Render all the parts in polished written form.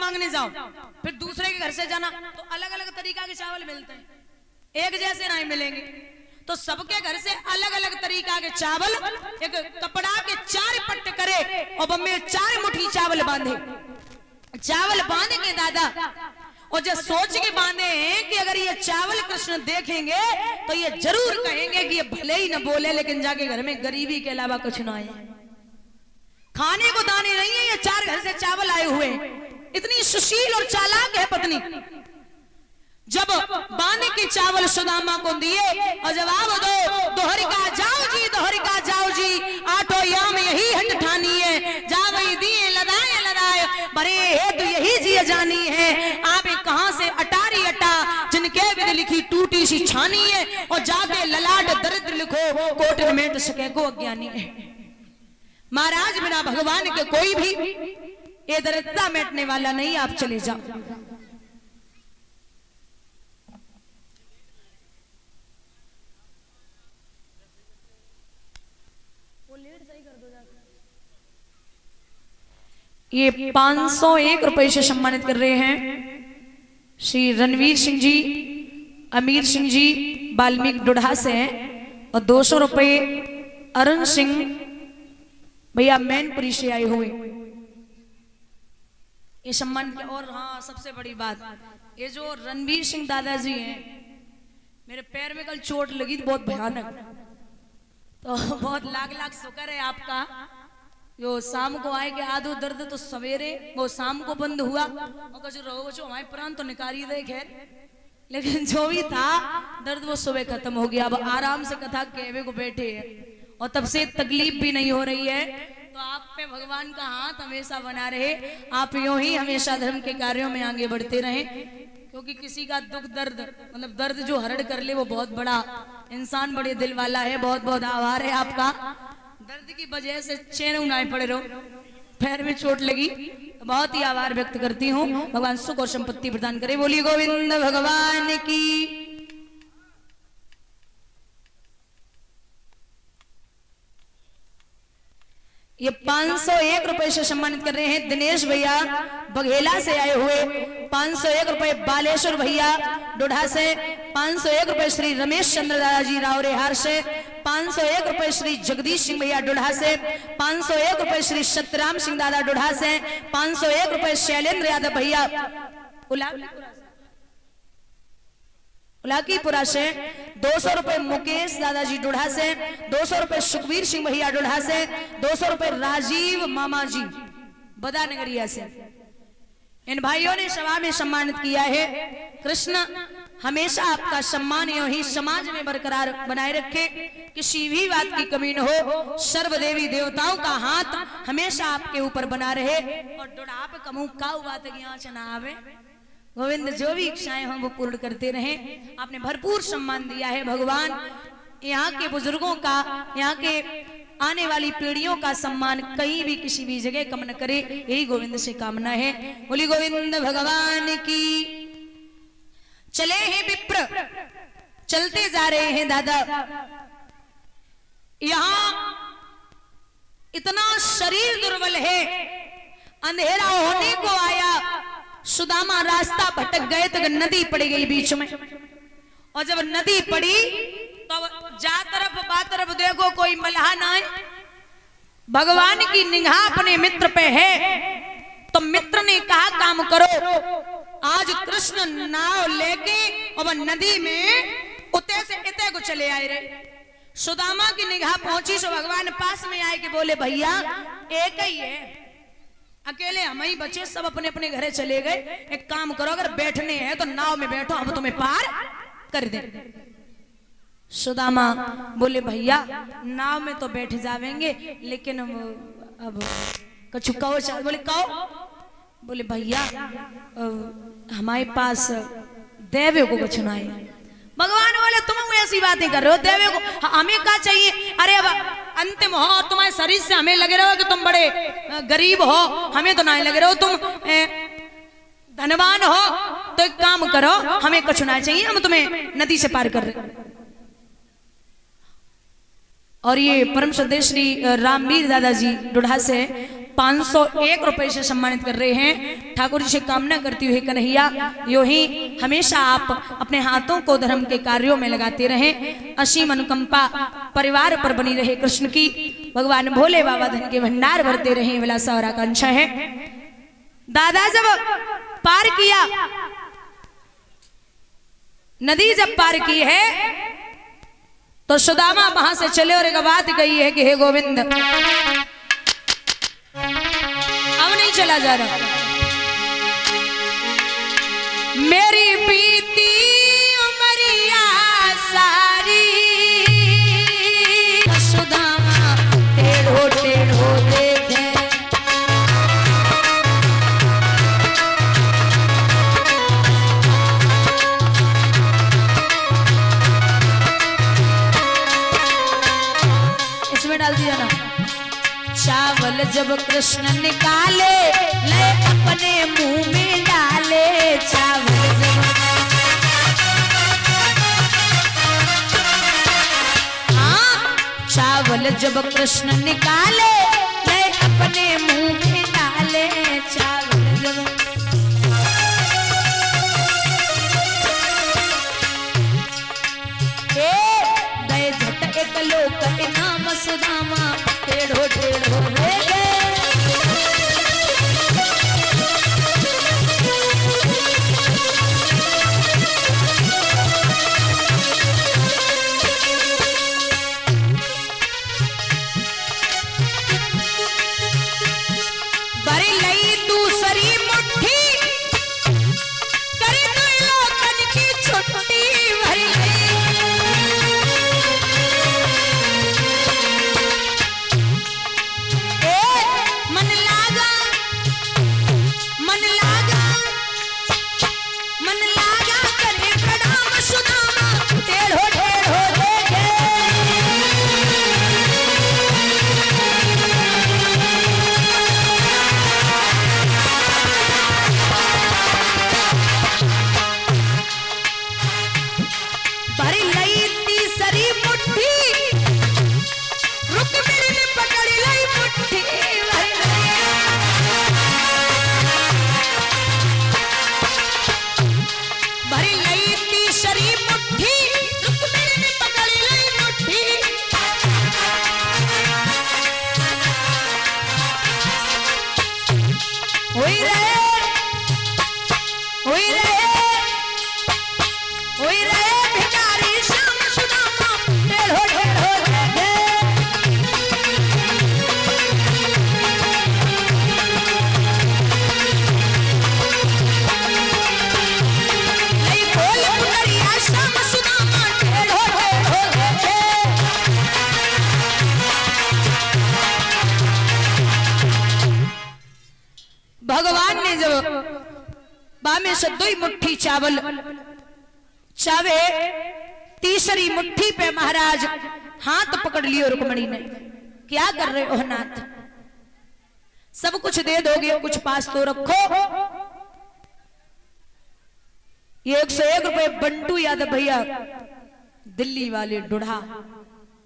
मांगने जाओ, फिर दूसरे के घर से जाना तो अलग अलग तरीका के चावल मिलते हैं, एक जैसे नहीं मिलेंगे। तो सबके घर से अलग अलग तरीका के चावल, एक कपड़ा के 4 पट्ट करे और बम्मे 4 मुट्ठी चावल बांधे। चावल बांध के दादा और जब सोच के बांधे हैं कि अगर ये चावल कृष्ण देखेंगे तो ये जरूर कहेंगे कि ये भले ही न बोले लेकिन जाके घर में गरीबी के अलावा कुछ ना है, खाने को दाने नहीं है, ये 4 घर से चावल आए हुए। इतनी सुशील और चालाक है पत्नी। जब बांध के चावल सुदामा को दिए और जवाब दो, दोहरिका जाओ जी, दोहरिका जाओ जी, आटो याम यही हट ठानी है, जा वही दिए लदाए लदाए, बड़े है तो यही जी जानी है, आप कहां से अटारी अटा, जिनके विद लिखी टूटी सी छानी है, और जाके ललाट दरिद्र लिखो, कोट मेट सके को अज्ञानी है। महाराज बिना भगवान के कोई भी ये दरिद्रता मिटने वाला नहीं, आप चले जाओ। ये 501 रुपए से सम्मानित कर रहे हैं श्री रणवीर सिंह जी, अमीर सिंह जी वाल्मीकि डुढ़ा से हैं, और 200 रुपए अरुण सिंह भैया मैनपुरी से आए हुए ये सम्मान के। और हाँ, सबसे बड़ी बात, ये जो रणवीर सिंह दादाजी हैं, मेरे पैर में कल चोट लगी थी बहुत भयानक, तो बहुत लाख लाख शुक्र है आपका जो शाम को आए कि आधो दर्द तो सवेरे वो शाम को बंद हुआ, और कुछ रहो बचो हमारे प्राण तो निकाली दे, खैर लेकिन जो भी था दर्द वो सुबह खत्म हो गया। अब आराम से कथा कहवे को बैठे हैं और तब से तकलीफ भी नहीं हो रही है। तो आप पे भगवान का हाथ हमेशा बना रहे, आप यूं ही हमेशा धर्म के कार्यों में आगे बढ़ते रहें, क्योंकि किसी का दुख दर्द मतलब दर्द जो हरण कर ले वो बहुत बड़ा इंसान, बड़े दिल वाला है। बहुत बहुत आभार है आपका। दर्द की वजह से चैन उड़ाए पड़े रहो, पैर में चोट लगी, तो बहुत ही आभार व्यक्त करती हूँ। भगवान सुख और संपत्ति प्रदान करे। बोलिए गोविंद भगवान की। ये 501 रुपए से सम्मानित कर रहे हैं दिनेश भैया बघेला से आए हुए, 501 रुपए बालेश्वर भैया डोढ़ा से, 501 रुपए श्री रमेश चंद्र दादाजी रावरेहार से, 501 रुपए श्री जगदीश सिंह भैया डोढ़ा से, 501 रुपए श्री सतराम सिंह दादा डोढ़ा से, 501 रुपए शैलेंद्र यादव भैया उलाकीपुरा से, 200 रुपए मुकेश दादाजी डोढ़ा से, 200 रुपए सुखवीर सिंह भैया डोढ़ा से, 200 रुपए राजीव मामा जी बदा नगरिया से। इन भाइयों ने सभा में सम्मानित किया है। कृष्ण हमेशा आपका सम्मान यूं ही समाज में बरकरार बनाए रखे, किसी भी बात की कमी न हो। सर्वदेवी देवताओं का हाथ हमेशा आपके ऊपर बना रहे और डुढ़ाप कमू का बात यहाँ चना आवे। गोविंद जो भी इच्छाएं हों वो पूर्ण करते रहें। आपने भरपूर सम्मान दिया है भगवान। यहाँ के बुजुर्गों का, यहाँ के आने वाली पीढ़ियों का सम्मान कहीं भी किसी भी जगह कम न करे, यही गोविंद से कामना है। बोली गोविंद भगवान की। चले हैं विप्र, चलते जा रहे हैं दादा। यहाँ इतना शरीर दुर्बल है, अंधेरा होने को आया, सुदामा रास्ता भटक गए तो नदी पड़ गई बीच में, और जब नदी पड़ी तो जा तरफ बा तरफ देखो कोई मल्लाह ना है। भगवान की निगाह अपने मित्र पे है, तो मित्र ने कहा काम करो, आज कृष्ण नाव लेके और नदी में उते से इते को चले आए रहे। सुदामा की निगाह पहुंची तो भगवान पास में आए कि बोले भैया एक ही है, अकेले हम ही बचे, सब अपने अपने घरे चले गए। एक काम करो, अगर बैठने हैं तो नाव में बैठो, हम तुम्हें पार कर दे। सुदामा बोले भैया नाव में तो बैठ जावेंगे, लेकिन अब कछु कहो। बोले कहो। बोले भैया हमारे पास देवे को कुछ ना है। भगवान बोले तुम ऐसी बातें कर रहे हो, देवे को हमें क्या चाहिए? अरे अब अंतिम हो, तुम्हारे शरीर से हमें लगे रहो कि तुम बड़े गरीब हो, हमें तो नहीं लगे रहो तुम धनवान हो। तो एक काम करो, हमें कुछ ना चाहिए, हम तुम्हें नदी से पार कर रहे। और ये परम श्रद्धेय श्री रामवीर दादाजी डुढ़ा से 501 रुपए से सम्मानित कर रहे हैं। ठाकुर जी से कामना करती हुई कन्हैया यो ही हमेशा आप अपने हाथों को धर्म के कार्यों में लगाते रहें। असीम अनुकंपा परिवार पर बनी रहे कृष्ण की। भगवान भोले बाबा धन के भंडार भरते रहे, विलासा और आकांक्षा है। दादा जब पार किया, नदी जब पार की है तो सुदामा वहां से चले और एक बात कही है कि हे गोविंद, अब नहीं चला जा रहा। मेरी बीती उमरिया सारी सुदामा टेढ़ो टेढ़ो देखे। इसमें डाल दिया ना। चावल जब कृष्ण निकाले ले अपने मुंह में डाले, चावल जब चावल जब कृष्ण निकाले ले अपने मुंह में डाले, चावल जब गए झट एक लोक इनाम सुदामा टेढ़ो टेढ़ो रे गे। बड़ी लई दूसरी मुट्ठी करे दुई लोकन की छुट्टी, भरी मन लागा करे प्रणाम सुदामा टेढ़ो टेढ़ो देखे। भरी लई तीसरी मुट्ठी रुक्मिणी ने पकड़ लई मुट्ठी, भरी लई तीसरी मुट्ठी रुक्मिणी ने पकड़ लई मुट्ठी। हुई रहे भिखारी श्याम सुदामा टेढ़ो टेढ़ो देखे। नहीं बोल पुनरिया श्याम सुदामा टेढ़ो टेढ़ो देखे। भगवान ने जब बामे से दो मुट्ठी चावल चावे, तीसरी मुट्ठी पे महाराज हाथ पकड़ लियो रुक्मणी ने। क्या कर रहे हो नाथ, सब कुछ दे दोगे, कुछ पास तो रखो। ये 101 रुपए बंटू यादव भैया दिल्ली वाले डुढ़ा,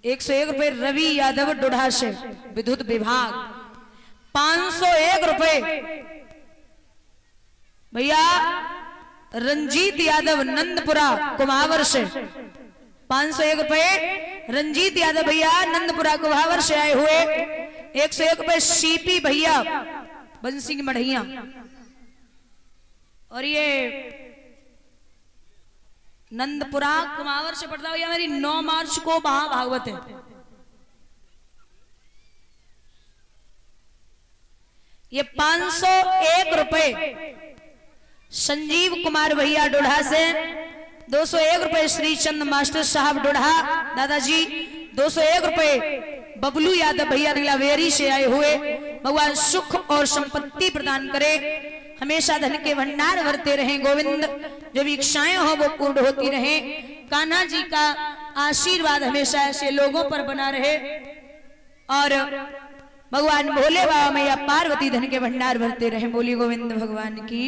101 रुपए रवि यादव डुढ़ा से विद्युत विभाग, 501 रुपए भैया रंजीत यादव नंदपुरा कुमावर से, 501 रुपए रंजीत यादव भैया नंदपुरा कुमावर से आए हुए, 101 रुपए सीपी भैया बंसिंह मढ़ैया। और ये नंदपुरा कुमावर से पड़ता भैया मेरी 9 मार्च को महाभागवत है। ये 501 रुपए संजीव कुमार भैया डोढ़ा से, 201 रुपए श्री चंद मास्टर साहब डोढ़ा दादाजी, 201 रुपए बबलू यादव भैया दिलावेरी से आए हुए। भगवान सुख और संपत्ति प्रदान करे, हमेशा धन के भंडार भरते रहें गोविंद, जो भी इच्छाएं हो वो पूर्ण होती रहे। कान्हा जी का आशीर्वाद हमेशा ऐसे लोगों पर बना रहे और भगवान भोले बाबा मैया पार्वती धन के भंडार भरते रहे। बोली गोविंद भगवान की।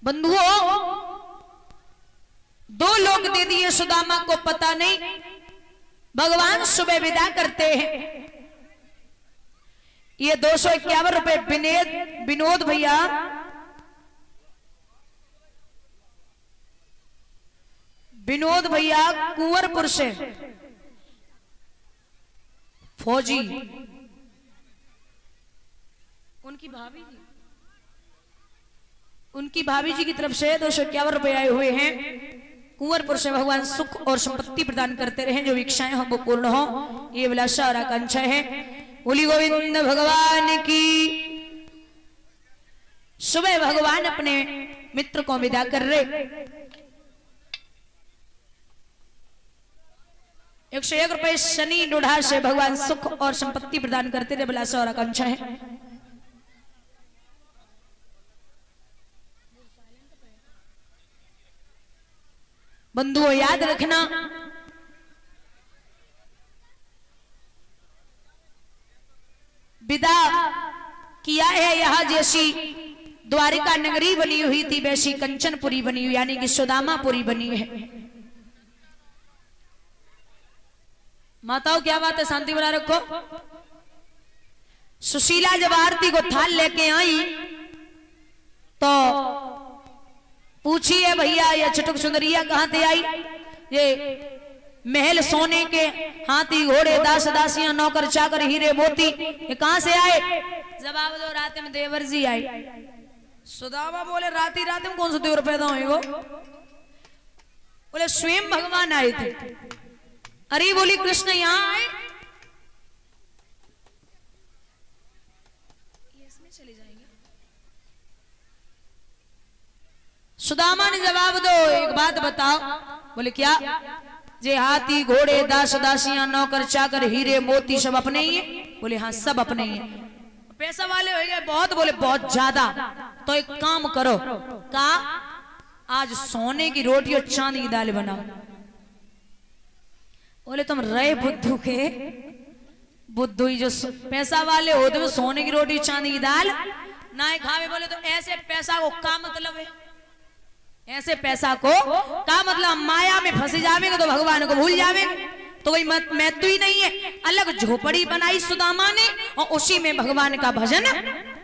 बंधुओं 2 लोग दे दिए सुदामा को, पता नहीं। भगवान सुबह विदा करते हैं। ये 251 रुपए विनोद भैया कुंवरपुर से, फौजी, उनकी भाभी जी की तरफ से 251 रुपए आए हुए हैं। कुंवरपुर से भगवान सुख और संपत्ति प्रदान करते रहे, जो इच्छाएं हो वो पूर्ण हो, ये अभिलाषा और आकांक्षा है। बोली गोविंद भगवान की। सुबह भगवान अपने मित्र को विदा कर रहे। 101 रुपए शनि डोढ़ा से भगवान सुख और संपत्ति प्रदान करते रहे, अभिलाषा और आकांक्षा है। बंधुओं याद रखना, विदा किया है यहां जैसी द्वारिका नगरी बनी हुई थी, वैसी कंचनपुरी बनी हुई, यानी कि सुदामापुरी बनी है। माताओं क्या बात है, शांति बना रखो। सुशीला जब आरती को थाल लेके आई तो पूछी है भैया ये चटुक सुंदरिया कहां से आई? ये महल सोने के, हाथी घोड़े दास दासियां नौकर चाकर हीरे मोती, ये कहां से आए? जवाब दो, रात में देवर जी आई। सुदामा बोले राती रात में कौन सा देवर पैदा होएगो? बोले स्वयं भगवान आए थे। अरे बोली कृष्ण यहां आए? चले जाएंगे। सुदामा ने जवाब दो, एक बात बताओ। बोले क्या? जे हाथी घोड़े दास दासियां नौकर चाकर हीरे मोती सब अपने ही है? बोले हाँ सब अपने ही है। पैसा वाले हो गए बहुत? बोले बहुत ज्यादा। तो एक काम करो, का आज सोने की रोटी और चांदी की दाल बनाओ। बोले तुम रहे बुद्धू के बुद्धू ही, जो पैसा वाले होते वो सोने की रोटी चांदी की दाल ना खावे। बोले तो ऐसे पैसा को क्या मतलब है? ऐसे पैसा को क्या मतलब? माया में फंसे जावेंगे तो भगवान को भूल जावेंगे, तो वही महत्व ही नहीं है। अलग झोपड़ी बनाई सुदामा ने और उसी में भगवान का भजन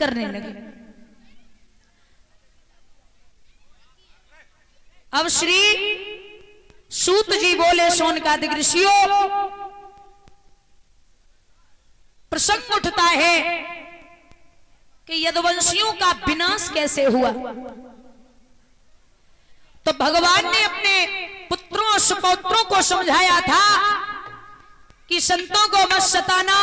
करने लगे। अब श्री सूत जी बोले सोनकादिक ऋषियों, प्रसंग उठता है कि यदुवंशियों का विनाश कैसे हुआ। तो भगवान ने अपने पुत्रों सुपौत्रों को समझाया था कि संतों को मत सताना,